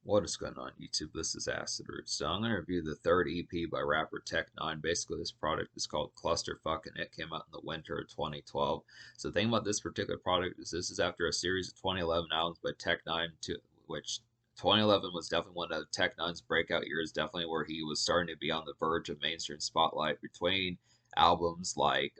What is going on YouTube? This is Acid Root. So I'm going to review the third EP by rapper Tech9. Basically, this product is called Clusterfuk, and it came out in the winter of 2012. So the thing about this particular product is this is after a series of 2011 albums by Tech9, which 2011 was definitely one of Tech9's breakout years, definitely where he was starting to be on the verge of mainstream spotlight between albums like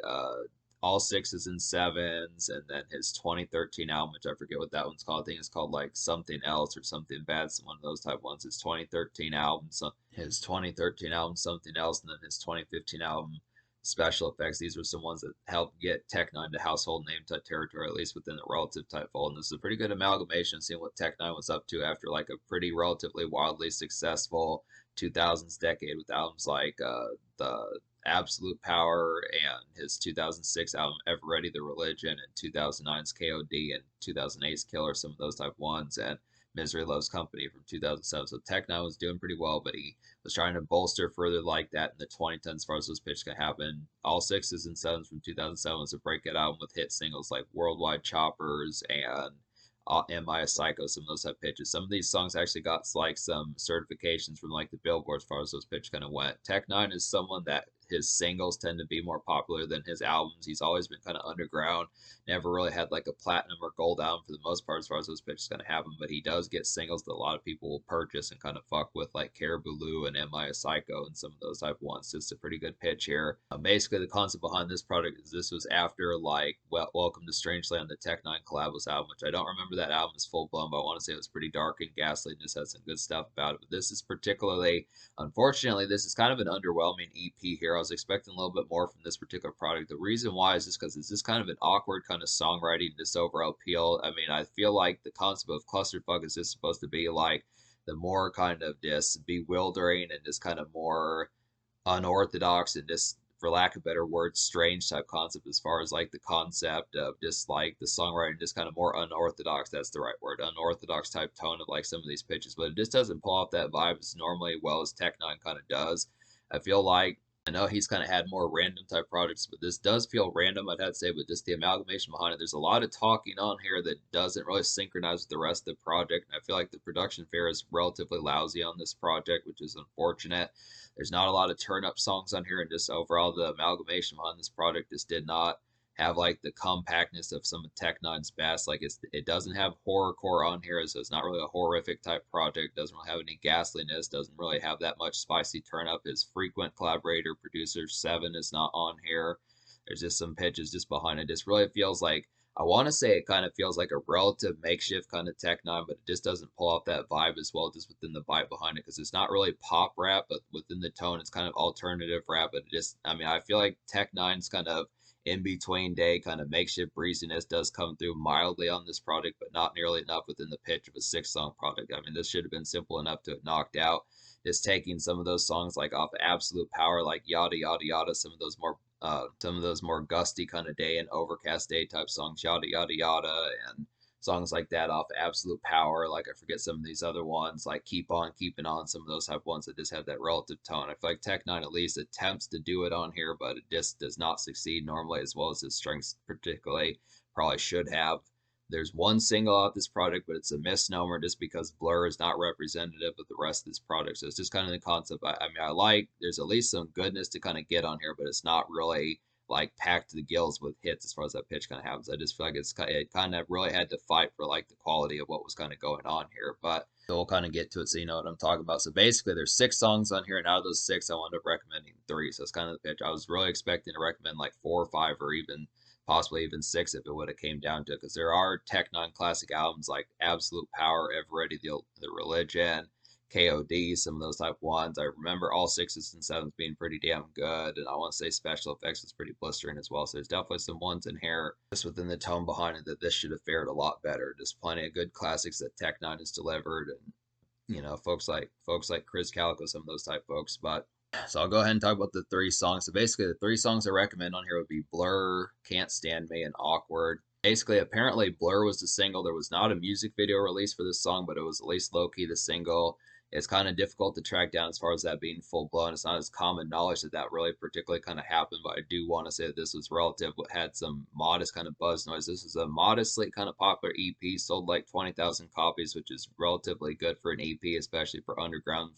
all sixes and sevens, and then his 2013 album, which I forget what that one's called. I think it's called like something else or something bad. Some one of those type ones. His 2013 album, something else, and then his 2015 album, Special Effects. These were some ones that helped get Tech9 to household name type territory, at least within the relative type fold. And this is a pretty good amalgamation, seeing what Tech9 was up to after like a pretty relatively wildly successful 2000s decade with albums like the Absolute Power and his 2006 album Ever Ready the Religion and 2009's KOD and 2008's Killer, some of those type ones, and Misery Loves Company from 2007. So Tech9 was doing pretty well, but he was trying to bolster further like that in the 2010s as far as those pitches can happen. All sixes and sevens from 2007 was a breakout album with hit singles like Worldwide Choppers and Am I a Psycho, some of those type pitches. Some of these songs actually got like some certifications from like the Billboard as far as those pitches kind of went. Tech9 is someone that his singles tend to be more popular than his albums. He's always been kind of underground, never really had like a platinum or gold album for the most part as far as those pitches kind of happen, but he does get singles that a lot of people will purchase and kind of fuck with, like Caribou Lou and Am I a Psycho and some of those type of ones. It's a pretty good pitch here. Basically, the concept behind this product is this was after like Welcome to Strangeland, the Tech9 Collabos album, which I don't remember that album is full blown, but I want to say it was pretty dark and ghastly and just had some good stuff about it. But this is particularly, unfortunately, this is kind of an underwhelming EP here. I was expecting a little bit more from this particular product. The reason why is just because it's just kind of an awkward kind of songwriting, this overall appeal. I mean, I feel like the concept of Clusterfuck is just supposed to be like the more kind of just bewildering and just kind of more unorthodox and just, for lack of better words, strange type concept as far as like the concept of just like the songwriting, just kind of more unorthodox. That's the right word, unorthodox type tone of like some of these pitches, but it just doesn't pull off that vibe as normally well as Tech9 kind of does. I feel like, I know he's kind of had more random type projects, but this does feel random, I'd have to say, but just the amalgamation behind it. There's a lot of talking on here that doesn't really synchronize with the rest of the project. And I feel like the production fare is relatively lousy on this project, which is unfortunate. There's not a lot of turn up songs on here, and just overall, the amalgamation behind this project just did not have like the compactness of some of Tech9's best. Like it doesn't have horrorcore on here, so it's not really a horrific type project. Doesn't really have any ghastliness. Doesn't really have that much spicy turn up. His frequent collaborator producer Seven is not on here. There's just some pitches just behind it. Just really feels like, I want to say it kind of feels like a relative makeshift kind of Tech9, but it just doesn't pull off that vibe as well, just within the bite behind it, because it's not really pop rap, but within the tone, it's kind of alternative rap. But it just, I mean, I feel like Tech9's kind of in between day kind of makeshift breeziness does come through mildly on this product, but not nearly enough within the pitch of a 6 song product. I mean, this should have been simple enough to have knocked out. Just taking some of those songs like off Absolute Power, like Yada Yada Yada, some of those more gusty kind of day and overcast day type songs, Yada Yada Yada, and songs like that off Absolute Power. Like I forget some of these other ones, like Keep On Keeping On, some of those have ones that just have that relative tone. I feel like Tech9 at least attempts to do it on here, but it just does not succeed normally as well as his strengths particularly probably should have. There's one single off this product, but it's a misnomer just because Blur is not representative of the rest of this product. So it's just kind of the concept. I mean, I like, there's at least some goodness to kind of get on here, but it's not really like packed to the gills with hits as far as that pitch kind of happens. I just feel like it kind of really had to fight for like the quality of what was kind of going on here. But we'll kind of get to it so you know what I'm talking about. So basically, there's 6 songs on here, and out of those 6, I wound up recommending 3. So it's kind of the pitch. I was really expecting to recommend like 4 or 5 or even possibly even 6 if it would have came down to it, because there are Tech9 classic albums like Absolute Power, Ever Ready the Religion, KOD, some of those type ones. I remember all sixes and sevens being pretty damn good, and I want to say Special Effects was pretty blistering as well. So there's definitely some ones in here just within the tone behind it that this should have fared a lot better. Just plenty of good classics that Tech9 has delivered, and folks like Chris Calico, some of those type folks. But so I'll go ahead and talk about the 3 songs. So basically, the 3 songs I recommend on here would be Blur, Can't Stand Me, and Awkward. Basically, apparently, Blur was the single. There was not a music video released for this song, but it was at least low key the single. It's kind of difficult to track down as far as that being full blown. It's not as common knowledge that that really particularly kind of happened, but I do want to say that this was relative, had some modest kind of buzz noise. This is a modestly kind of popular EP, sold like 20,000 copies, which is relatively good for an EP, especially for underground.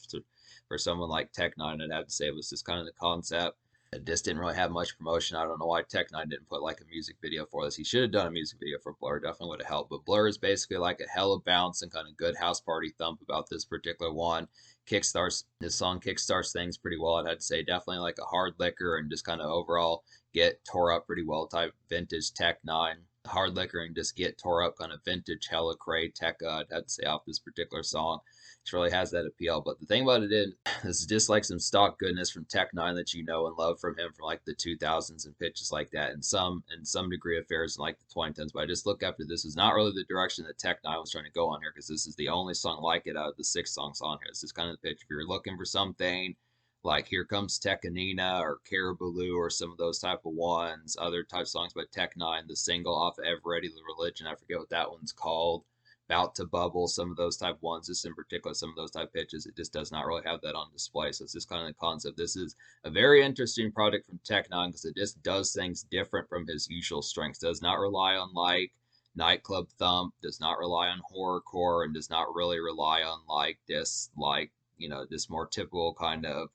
For someone like N9ne, I'd have to say it was just kind of the concept. It just didn't really have much promotion. I don't know why N9ne didn't put like a music video for this. He should have done a music video for Blur. Definitely would have helped. But Blur is basically like a hella bounce and kind of good house party thump about this particular one. Kickstarts this song kickstarts things pretty well. I'd have to say definitely like a hard liquor and just kind of overall get tore up pretty well type vintage N9ne. Hard liquor and just get tore up kind of vintage hella cray tech. I'd have to say off this particular song. It really has that appeal. But the thing about it is, this is just like some stock goodness from N9ne that you know and love from him from like the 2000s and pitches like that, and some degree affairs in like the 2010s. But I just look after this is not really the direction that N9ne was trying to go on here, because this is the only song like it out of the 6 songs on here. This is kind of the pitch. If you're looking for something like Here Comes Tekanina or Caribou or some of those type of ones, other type songs by N9ne, the single off of Ever Ready the Religion, I forget what that one's called. About to Bubble, some of those type ones, just in particular, some of those type pitches, it just does not really have that on display. So it's just kind of the concept. This is a very interesting product from N9ne because it just does things different from his usual strengths. Does not rely on like nightclub thump, does not rely on horrorcore, and does not really rely on like this, like, you know, this more typical kind of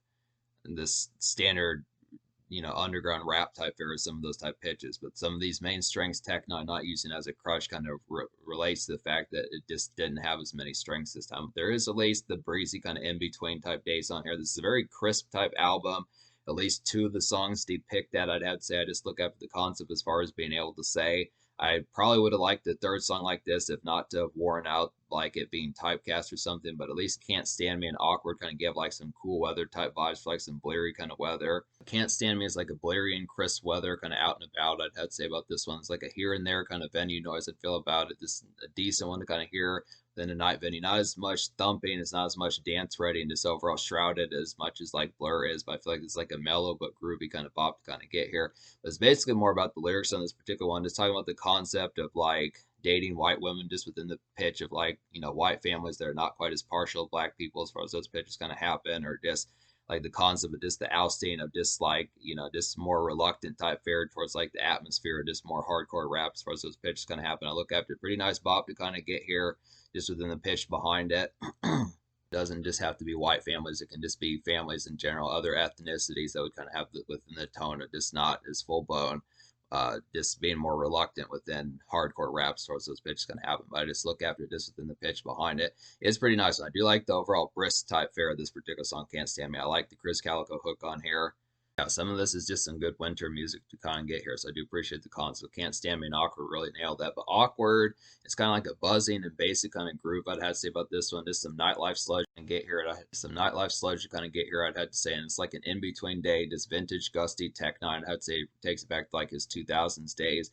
this standard, you know, underground rap type era, some of those type pitches. But some of these main strings N9ne not using as a crutch kind of relates to the fact that it just didn't have as many strings this time. There is at least the breezy kind of in between type days on here. This is a very crisp type album. At least 2 of the songs depict that. I'd have to say I just look after the concept as far as being able to say I probably would have liked the 3rd song like this, if not to have worn out like it being typecast or something, but at least Can't Stand Me and Awkward kind of give like some cool weather type vibes for like some bleary kind of weather. Can't Stand Me is like a bleary and crisp weather kind of out and about. I'd have to say about this one. It's like a here and there kind of venue noise I'd feel about it. This is a decent one to kind of hear than a night venue. Not as much thumping, it's not as much dance ready and just overall shrouded as much as like Blur is, but I feel like it's like a mellow but groovy kind of bop to kind of get here. But it's basically more about the lyrics on this particular one, just talking about the concept of like dating white women just within the pitch of like, you know, white families that are not quite as partial to black people as far as those pitches kind of happen, or just like the concept of just the ousting of just like, you know, just more reluctant type fare towards like the atmosphere, just more hardcore rap as far as those pitches kind of happen. I look after a pretty nice bop to kind of get here just within the pitch behind it. Doesn't just have to be white families, it can just be families in general, other ethnicities that would kind of have within the tone of just not as full blown, just being more reluctant within hardcore rap towards those pitches going to happen. But I just look after this within the pitch behind it. It's pretty nice. I do like the overall brisk type fare of this particular song, Can't Stand Me. I like the Chris Calico hook on here. Yeah, some of this is just some good winter music to kind of get here, so I do appreciate the concept. Can't Stand Me and Awkward really nailed that, but Awkward, it's kind of like a buzzing and basic kind of groove I'd have to say about this one. Just some nightlife sludge and get here. Some nightlife sludge to kind of get here, I'd have to say, and it's like an in-between day, just vintage gusty N9ne. I'd say it takes it back to like his 2000s days.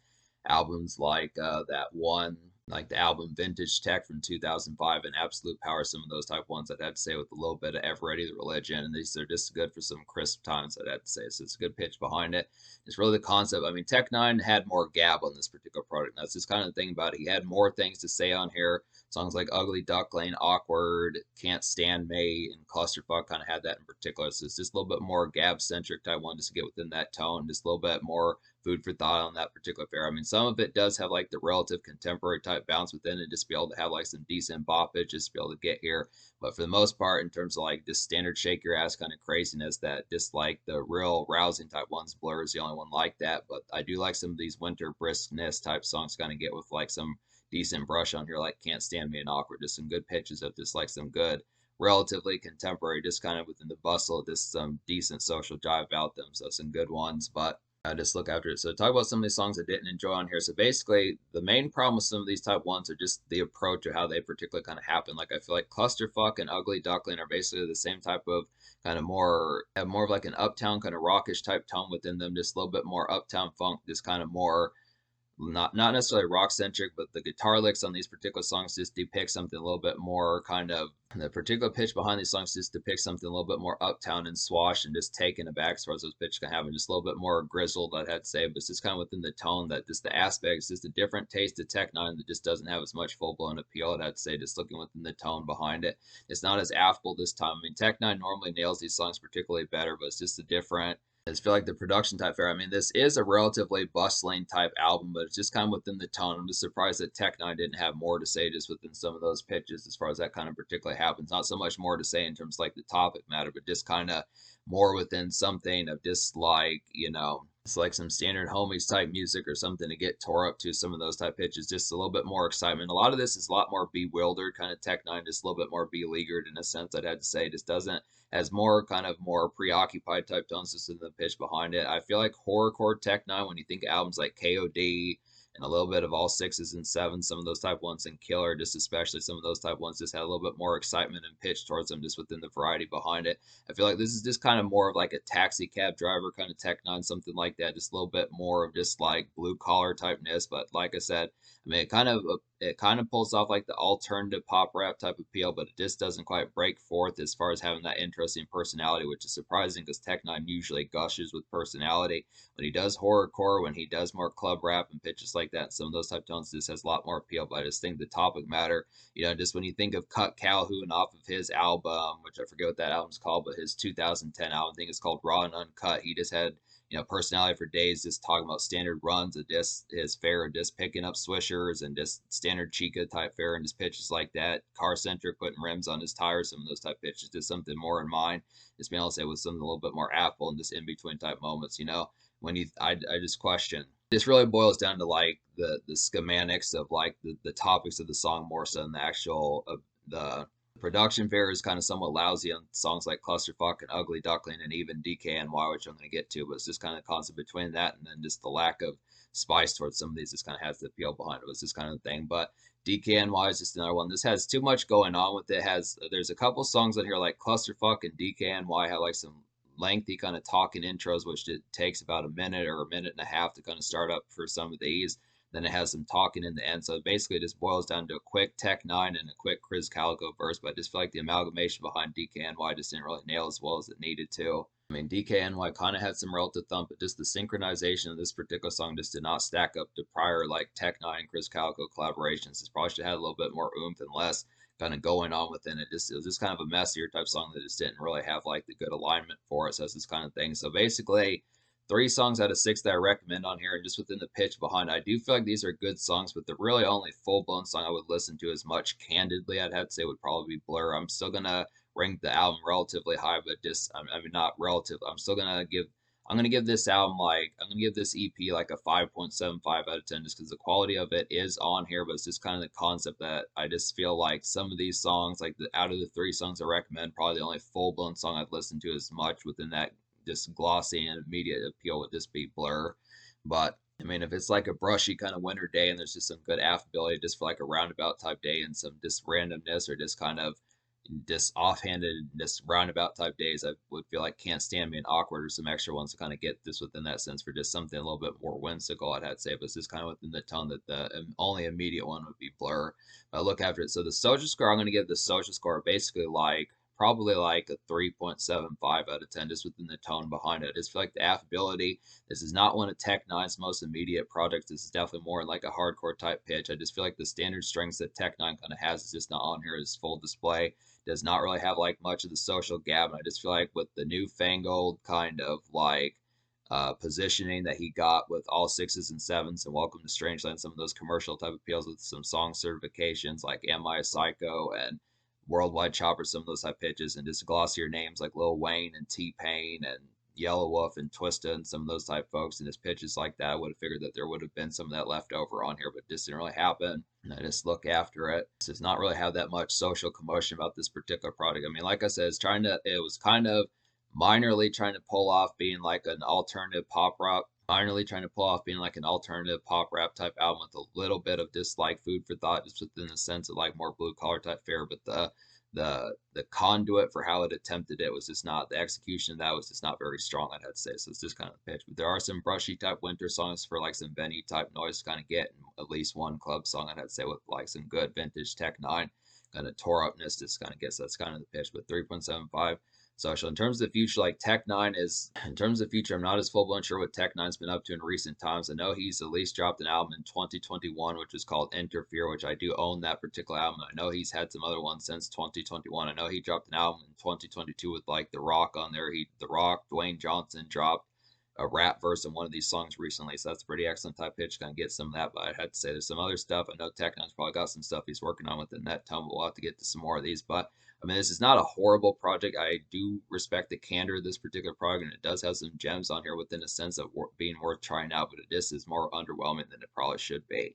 Albums like that one, like the album Vintage Tech from 2005 and Absolute Power, some of those type ones I'd have to say with a little bit of Ever Ready the Religion, and these are just good for some crisp times I'd have to say. So it's a good pitch behind it. It's really the concept. I mean, N9ne had more gab on this particular product. That's just kind of the thing about it. He had more things to say on here. Songs like Ugly Duckling, Awkward, Can't Stand Me, and Clusterfuck kind of had that in particular. So it's just a little bit more gab-centric type one just to get within that tone, just a little bit more food for thought on that particular fare. I mean, some of it does have like the relative contemporary type bounce within it, just be able to have like some decent boppage, just to be able to get here. But for the most part, in terms of like just standard shake your ass kind of craziness, that just like the real rousing type ones, Blur is the only one like that. But I do like some of these winter briskness type songs kind of get with like some decent brush on here, like Can't Stand Me and Awkward, just some good pitches of just like some good relatively contemporary, just kind of within the bustle, just some decent social jive about them. So some good ones, but I just look after it. So talk about some of these songs I didn't enjoy on here. So basically, the main problem with some of these type ones are just the approach of how they particularly kind of happen. Like I feel like Clusterfuck and Ugly Duckling are basically the same type of kind of more, have more of like an uptown kind of rockish type tone within them. Just a little bit more uptown funk, just kind of more not necessarily rock centric, but the guitar licks on these particular songs just depict something a little bit more kind of the particular pitch behind these songs just depicts something a little bit more uptown and swash and just taken aback as far as those pitches can happen, just a little bit more grizzled, I'd have to say, but it's just kind of within the tone that just the aspects, just a different taste of Tech N9ne that just doesn't have as much full blown appeal, I'd have to say, just looking within the tone behind it. It's not as affable this time. I mean, Tech N9ne normally nails these songs particularly better, but it's just a different I just feel like the production type fair. I mean, this is a relatively bustling type album, but it's just kind of within the tone. I'm just surprised that Tech N9ne didn't have more to say just within some of those pitches as far as that kind of particularly happens. Not so much more to say in terms of like the topic matter, but just kind of more within something of just like, it's like some standard homies type music or something to get tore up to some of those type pitches. Just a little bit more excitement. A lot of this is a lot more bewildered kind of Tech N9ne, just a little bit more beleaguered in a sense, I'd have to say. Just doesn't has more kind of more preoccupied type tones just in the pitch behind it. I feel like horrorcore Tech N9ne, when you think of albums like KOD and a little bit of all sixes and sevens, some of those type ones, and Killer, just especially some of those type ones, just had a little bit more excitement and pitch towards them just within the variety behind it. I feel like this is just kind of more of like a taxi cab driver kind of Tech N9ne, something like that, just a little bit more of just like blue collar typeness. But like I said, I mean, it kind of pulls off like the alternative pop rap type appeal, but it just doesn't quite break forth as far as having that interesting personality, which is surprising because Tech N9ne usually gushes with personality. When he does horrorcore, when he does more club rap and pitches like that, some of those type tones, this has a lot more appeal. But I just think the topic matter, just when you think of Cut Calhoun off of his album, which I forget what that album's called, but his 2010 album, I think it's called Raw and Uncut. He just had personality for days, just talking about standard runs of just his fare, just picking up swishers and just standard Chica type fare and just pitches like that. Car centric, putting rims on his tires, some of those type pitches, just something more in mind. Just being able to say with something a little bit more apple and just in between type moments, when I just question. This really boils down to like the schematics of like the topics of the song more so than the actual the production fare is kind of somewhat lousy on songs like Clusterfuck and Ugly Duckling and even DKNY, which I'm going to get to, but it's just kind of concept between that and then just the lack of spice towards some of these just kind of has the appeal behind it. It's this kind of thing. But DKNY is just another one. This has too much going on with it. There's a couple songs on here like Clusterfuck and DKNY have like some lengthy kind of talking intros, which it takes about a minute or a minute and a half to kind of start up for some of these. Then it has some talking in the end. So basically, it just boils down to a quick Tech N9ne and a quick Chris Calico verse. But I just feel like the amalgamation behind DKNY just didn't really nail as well as it needed to. I mean, DKNY kind of had some relative thump, but just the synchronization of this particular song just did not stack up to prior like Tech N9ne and Chris Calico collaborations. This probably should have had a little bit more oomph and less kind of going on within it. It was just kind of a messier type song that just didn't really have like the good alignment for it. So it's this kind of thing. So basically, 3 songs out of 6 that I recommend on here, and just within the pitch behind, I do feel like these are good songs, but the really only full blown song I would listen to as much candidly, I'd have to say, would probably be Blur. I'm still gonna rank the album relatively high, but just I mean not relative. I'm gonna give this album like I'm gonna give this EP like a 5.75 out of 10 just because the quality of it is on here, but it's just kind of the concept that I just feel like some of these songs, like out of the 3 songs I recommend, probably the only full blown song I'd listen to as much within that just glossy and immediate appeal would just be Blur. But I mean, if it's like a brushy kind of winter day and there's just some good affability just for like a roundabout type day and some just randomness or just kind of just offhanded, just roundabout type days, I would feel like Can't Stand Being Awkward or some extra ones to kind of get this within that sense for just something a little bit more whimsical, I'd have to say. But it's just kind of within the tone that the only immediate one would be Blur. But I look after it. So the social score, I'm going to give the social score basically like probably like a 3.75 out of 10 just within the tone behind it. I just feel like the affability, this is not one of Tech N9ne's most immediate projects. This is definitely more like a hardcore type pitch. I just feel like the standard strengths that Tech N9ne kind of has is just not on here as full display. Does not really have like much of the social gab. And I just feel like with the newfangled kind of like positioning that he got with all sixes and sevens and Welcome to Strangeland, some of those commercial type appeals with some song certifications like Am I a Psycho and Worldwide Chopper, some of those type pitches, and just glossier names like Lil Wayne and T-Pain and Yellow Wolf and Twista and some of those type folks, and just pitches like that. I would have figured that there would have been some of that left over on here, but this didn't really happen. And I just look after it. It does not really have that much social commotion about this particular product. I mean, like I said, it was kind of minorly trying to pull off being like an alternative pop rock, minorly trying to pull off being like an alternative pop rap type album with a little bit of just like food for thought, just within the sense of like more blue collar type fare. But the conduit for how it attempted it was just not, the execution of that was just not very strong, I'd have to say. So it's just kind of the pitch. But there are some brushy type winter songs for like some Benny type noise to kind of get, and at least one club song I'd have to say with like some good vintage Tech 9 kind of tore upness just kind of gets, that's kind of the pitch. But 3.75 social. In terms of the future, like Tech 9 is, in terms of the future, I'm not as full blown sure what Tech 9's been up to in recent times. I know he's at least dropped an album in 2021, which was called Interfere, which I do own that particular album. I know he's had some other ones since 2021. I know he dropped an album in 2022 with like The Rock on there. The Rock, Dwayne Johnson dropped a rap verse in one of these songs recently, so that's a pretty excellent type pitch. Kind of get some of that, but I had to say there's some other stuff. I know Tech 9's probably got some stuff he's working on within that tone, but we'll have to get to some more of these. But I mean, this is not a horrible project. I do respect the candor of this particular project, and it does have some gems on here within a sense of being worth trying out, but this is more underwhelming than it probably should be.